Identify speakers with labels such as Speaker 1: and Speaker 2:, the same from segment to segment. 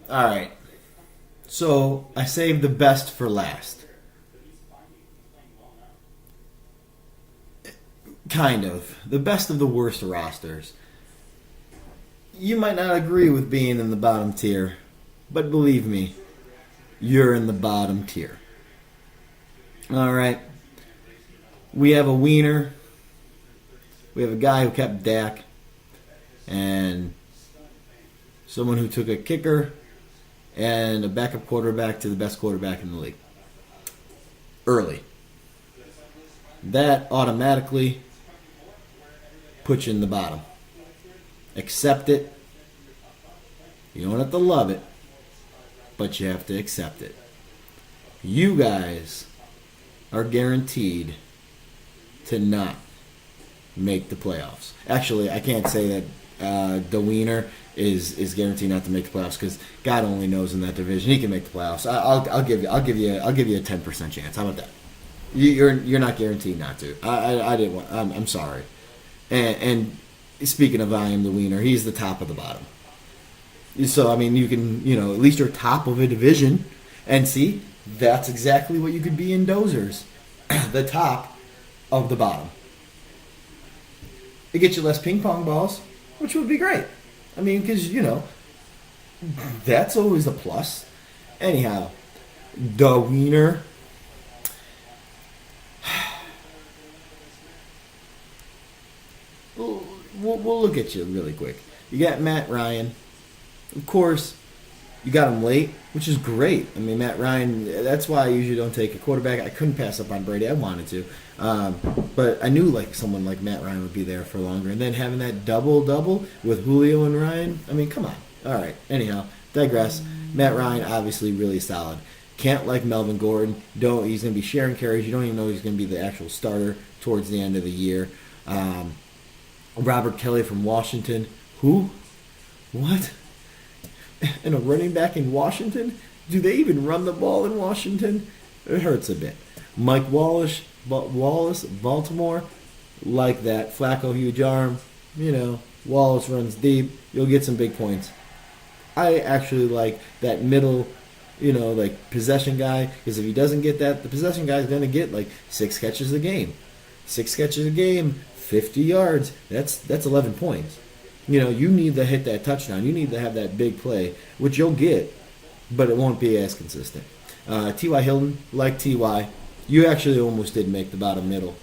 Speaker 1: All right. So I saved the best for last. Kind of. The best of the worst rosters. You might not agree with being in the bottom tier, but believe me, you're in the bottom tier. All right. We have a wiener. We have a guy who kept Dak. And someone who took a kicker and a backup quarterback to the best quarterback in the league. Early. That automatically puts you in the bottom. Accept it. You don't have to love it, but you have to accept it. You guys are guaranteed to not make the playoffs. Actually, I can't say that the wiener is guaranteed not to make the playoffs because God only knows in that division he can make the playoffs. I'll give you a 10% chance. How about that? You're not guaranteed not to. I didn't want. I'm sorry. And speaking of I am the wiener, he's the top of the bottom. So I mean, you can at least you're top of a division, and see that's exactly what you could be in Dozers, the top of the bottom. It gets you less ping pong balls, which would be great. I mean, because that's always a plus. Anyhow, the wiener. We'll look at you really quick. You got Matt Ryan. Of course, you got him late, which is great. I mean, Matt Ryan, that's why I usually don't take a quarterback. I couldn't pass up on Brady. I wanted to. But I knew someone like Matt Ryan would be there for longer. And then having that double-double with Julio and Ryan, I mean, come on. All right. Anyhow, digress. Matt Ryan, obviously really solid. Can't like Melvin Gordon. He's going to be sharing carries. You don't even know he's going to be the actual starter towards the end of the year. Robert Kelly from Washington. Who? What? And a running back in Washington? Do they even run the ball in Washington? It hurts a bit. Mike Wallace, Baltimore, like that. Flacco, huge arm. Wallace runs deep. You'll get some big points. I actually like that middle, possession guy, because if he doesn't get that, the possession guy is going to get 6 catches a game. 6 catches a game, 50 yards. That's 11 points. You need to hit that touchdown. You need to have that big play, which you'll get, but it won't be as consistent. T.Y. Hilton, like T.Y., you actually almost did make the bottom middle.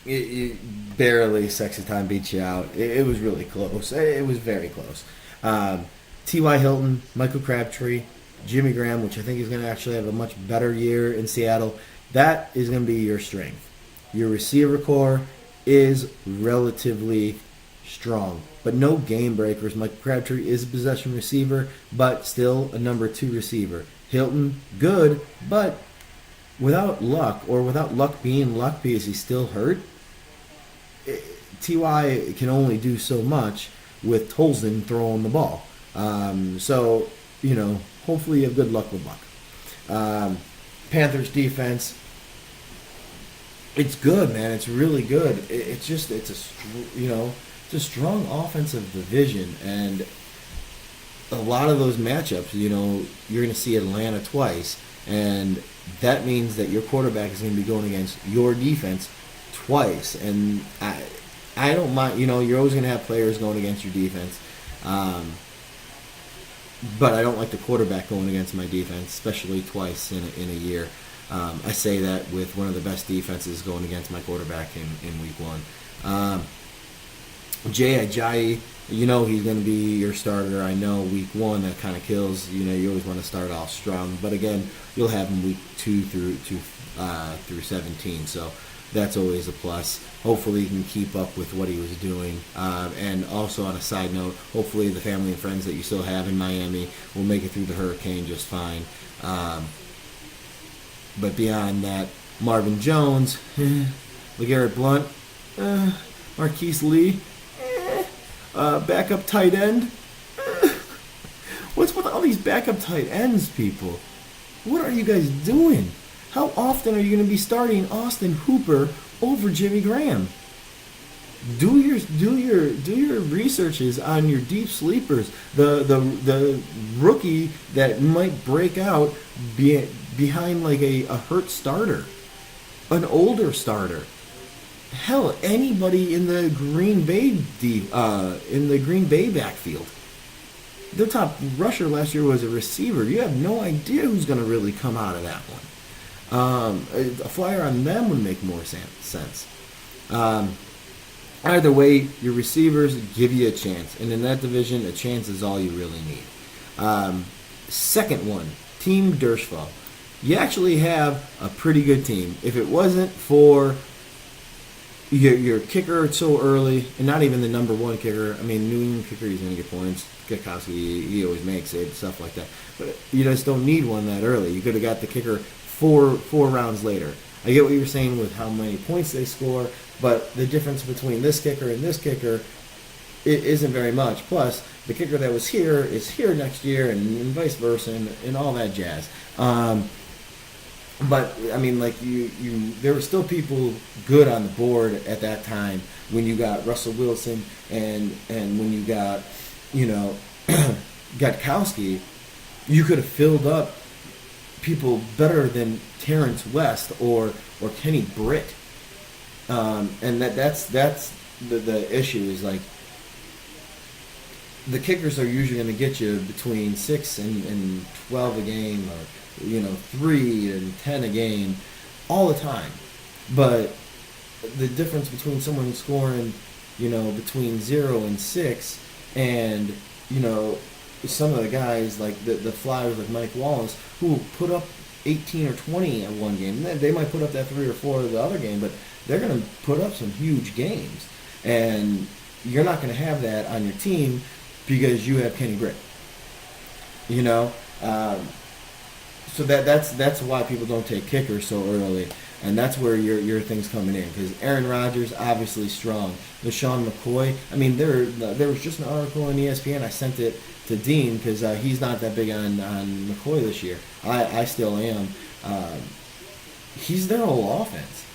Speaker 1: It barely Sexy Time beat you out. It was really close. It was very close. T.Y. Hilton, Michael Crabtree, Jimmy Graham, which I think is going to actually have a much better year in Seattle. That is going to be your strength. Your receiver core is relatively strong, but no game breakers. Mike Crabtree is a possession receiver, but still a number 2 receiver. Hilton, good, but without luck, or without luck being luck because he's still hurt, T.Y. can only do so much with Tolson throwing the ball. So, hopefully you have good luck with luck. Panthers defense, it's good, man. It's really good. It's a strong offensive division, and a lot of those matchups, you're going to see Atlanta twice, and that means that your quarterback is going to be going against your defense twice. And I don't mind. You're always going to have players going against your defense, but I don't like the quarterback going against my defense, especially twice in a year. I say that with one of the best defenses going against my quarterback in week 1. Jay Ajayi, he's going to be your starter. I know week 1 that kind of kills. You always want to start off strong, but again, you'll have him week 2 through 17. So that's always a plus. Hopefully, he can keep up with what he was doing. And also, on a side note, hopefully the family and friends that you still have in Miami will make it through the hurricane just fine. But beyond that, Marvin Jones, LeGarrette Blount, Marquise Lee, backup tight end. What's with all these backup tight ends, people? What are you guys doing? How often are you going to be starting Austin Hooper over Jimmy Graham? Do your researches on your deep sleepers. The rookie that might break out behind like a hurt starter, an older starter. Hell, anybody in the Green Bay backfield. Their top rusher last year was a receiver. You have no idea who's going to really come out of that one. A flyer on them would make more sense. Either way, your receivers give you a chance, and in that division, a chance is all you really need. Second one, Team Dershval. You actually have a pretty good team. If it wasn't for your kicker so early, and not even the number one kicker. I mean, New England kicker, he's going to get points. Gakowski, he always makes it, stuff like that. But you just don't need one that early. You could have got the kicker four rounds later. I get what you're saying with how many points they score, but the difference between this kicker and this kicker, it isn't very much. Plus, the kicker that was here is here next year, and vice versa, and all that jazz. But I mean, like there were still people good on the board at that time when you got Russell Wilson and when you got Gutkowski. You could have filled up people better than Terrence West or Kenny Britt, and that's the issue is like the kickers are usually going to get you between 6 and 12 a game, or 3 and 10 a game, all the time. But the difference between someone scoring, between 0 and 6, and some of the guys like the Flyers, like Mike Wallace, who will put up 18 or 20 in one game. They might put up that 3 or 4 of the other game, but they're going to put up some huge games, and you're not going to have that on your team because you have Kenny Britt. So that's why people don't take kickers so early, and that's where your thing's coming in, because Aaron Rodgers obviously strong. LeSean McCoy, I mean there was just an article on ESPN. I sent it to Dean because he's not that big on McCoy this year. I still am. He's their whole offense.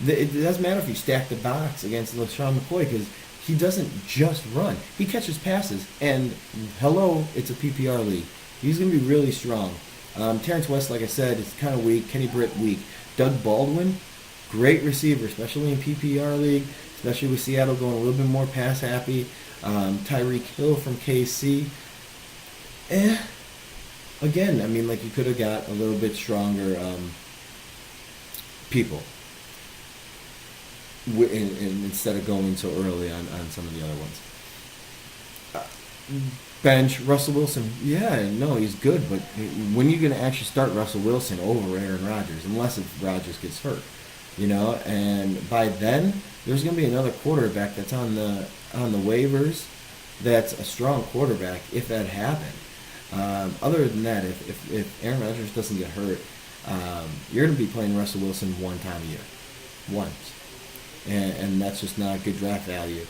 Speaker 1: It doesn't matter if you stack the box against LeSean McCoy because he doesn't just run. He catches passes, and hello, it's a PPR league. He's going to be really strong. Terrence West, like I said, is kind of weak. Kenny Britt, weak. Doug Baldwin, great receiver, especially in PPR league, especially with Seattle going a little bit more pass happy. Tyreek Hill from KC. Again, I mean, like you could have got a little bit stronger people instead of going so early on some of the other ones. Bench, Russell Wilson. Yeah, no, he's good, but when are you going to actually start Russell Wilson over Aaron Rodgers, unless if Rodgers gets hurt, And by then, there's going to be another quarterback that's on the waivers that's a strong quarterback if that happened. Other than that, if Aaron Rodgers doesn't get hurt, you're going to be playing Russell Wilson one time a year. Once. And that's just not good draft value.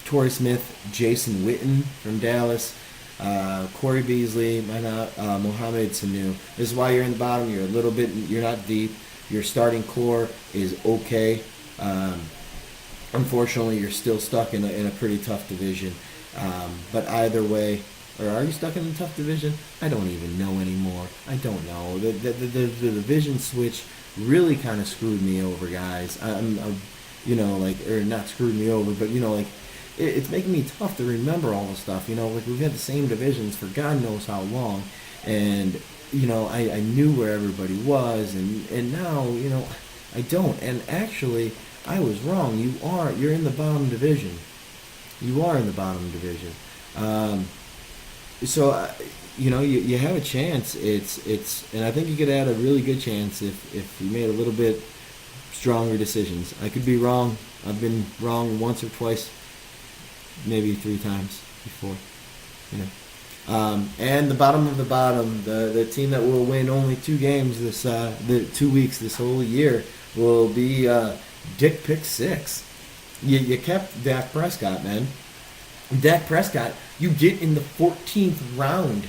Speaker 1: Torrey Smith, Jason Witten from Dallas, Corey Beasley, Mohamed Sanu. This is why you're in the bottom. You're not deep. Your starting core is okay. Unfortunately, you're still stuck in a pretty tough division. But either way, or are you stuck in a tough division? I don't even know anymore. I don't know. The division switch really kind of screwed me over, guys. Or not screwed me over, but it's making me tough to remember all the stuff. Like we've had the same divisions for God knows how long, and I knew where everybody was, and now I don't. And actually, I was wrong. You're in the bottom division. You are in the bottom division. So you have a chance. And I think you could add a really good chance if you made a little bit stronger decisions. I could be wrong. I've been wrong once or twice, maybe 3 times before. And the bottom of the bottom, the team that will win only 2 games the 2 weeks this whole year will be Dick Pick 6. You kept Dak Prescott, man. Dak Prescott, you get in the 14th round.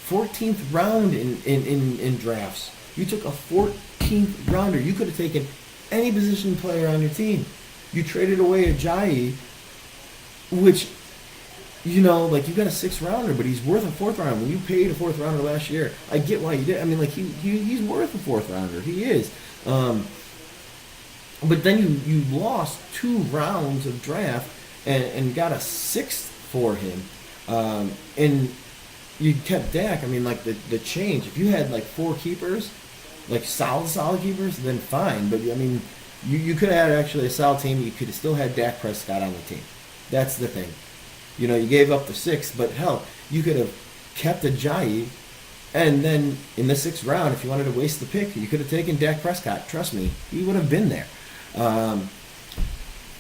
Speaker 1: 14th round in drafts. You took a 14th rounder. You could have taken any position player on your team. You traded away Ajayi, which, you know, like, you got a 6th rounder, but he's worth a 4th rounder. When you paid a 4th rounder last year, I get why you did. I mean, like, he's worth a 4th rounder. He is. But then you lost 2 rounds of draft and got a 6th for him. And you kept Dak. I mean, like, the change. If you had, like, 4 keepers, like, solid keepers, then fine. But, I mean, you could have had actually a solid team. You could have still had Dak Prescott on the team. That's the thing. You know, you gave up the 6th, but hell, you could have kept Ajayi, and then in the 6th round, if you wanted to waste the pick, you could have taken Dak Prescott. Trust me, he would have been there.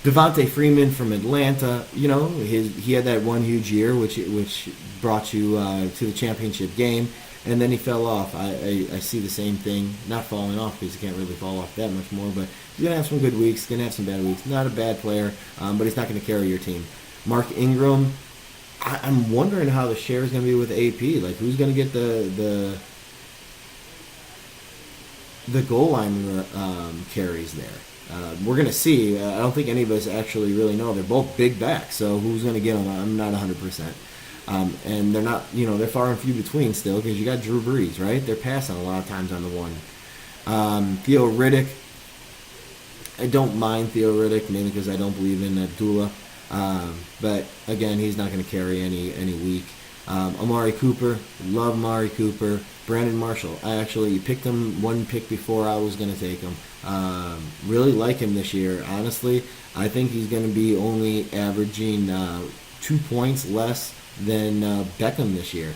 Speaker 1: Devontae Freeman from Atlanta, you know, he had that one huge year, which brought you to the championship game, and then he fell off. I see the same thing, not falling off because he can't really fall off that much more, but he's going to have some good weeks, going to have some bad weeks. Not a bad player, but he's not going to carry your team. Mark Ingram, I'm wondering how the share is going to be with AP. Like, who's going to get the goal line carries there? We're going to see. I don't think any of us actually really know. They're both big backs, so who's going to get them? I'm not 100%. And they're not, you know, they're far and few between still because you got Drew Brees, right? They're passing a lot of times on the one. Theo Riddick, I don't mind Theo Riddick, mainly because I don't believe in Abdullah. But again, he's not going to carry any week. Amari Cooper, love Amari Cooper. Brandon Marshall, I actually picked him 1 pick before I was going to take him. Really like him this year. Honestly, I think he's going to be only averaging 2 points less than Beckham this year.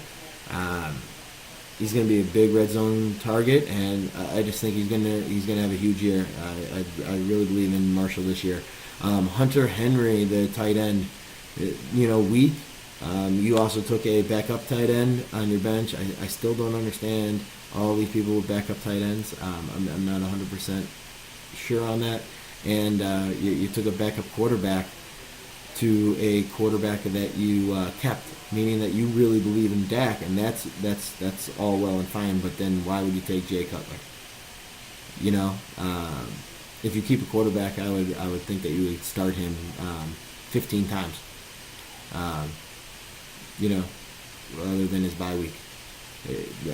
Speaker 1: He's going to be a big red zone target, and I just think he's going to have a huge year. I really believe in Marshall this year. Hunter Henry, the tight end, you know, weak. You also took a backup tight end on your bench. I still don't understand all these people with backup tight ends. I'm not 100% sure on that. And you took a backup quarterback to a quarterback that you kept, meaning that you really believe in Dak, and that's all well and fine. But then why would you take Jay Cutler? You know, if you keep a quarterback, I would think that you would start him 15 times. You know, other than his bye week.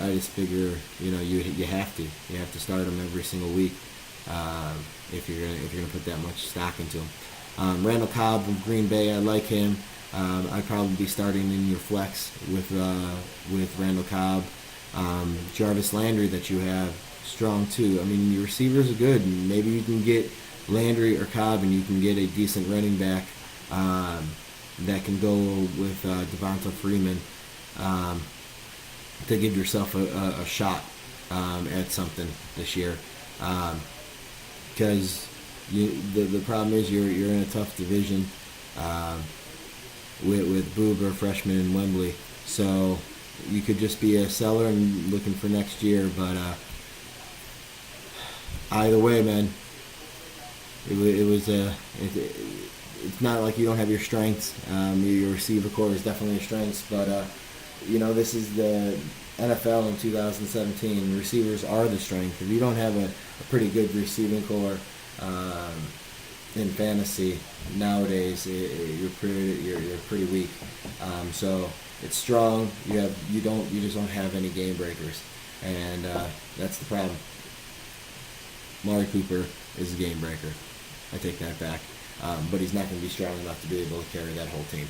Speaker 1: I just figure, you know, you have to start him every single week if you're gonna put that much stock into him. Randall Cobb from Green Bay, I like him. I'd probably be starting in your flex with Randall Cobb. Jarvis Landry that you have, strong too. I mean, your receivers are good. Maybe you can get Landry or Cobb, and you can get a decent running back that can go with Devonta Freeman to give yourself a shot at something this year. Because the problem is you're in a tough division with Boober, Freshman, and Wembley. So you could just be a seller and looking for next year. But either way, man, it's not like you don't have your strengths. Your receiver core is definitely your strengths, but you know, this is the NFL in 2017. Receivers are the strength. If you don't have a pretty good receiving core in fantasy nowadays, you're pretty weak. So it's strong. You just don't have any game breakers, and that's the problem. Amari Cooper is a game breaker. I take that back. But he's not going to be strong enough to be able to carry that whole team.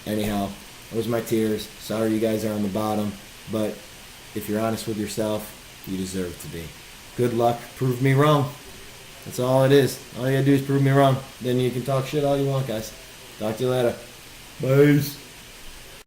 Speaker 1: Anyhow, those are my tiers. Sorry you guys are on the bottom, but if you're honest with yourself, you deserve to be. Good luck. Prove me wrong. That's all it is. All you got to do is prove me wrong. Then you can talk shit all you want, guys. Talk to you later. Bye.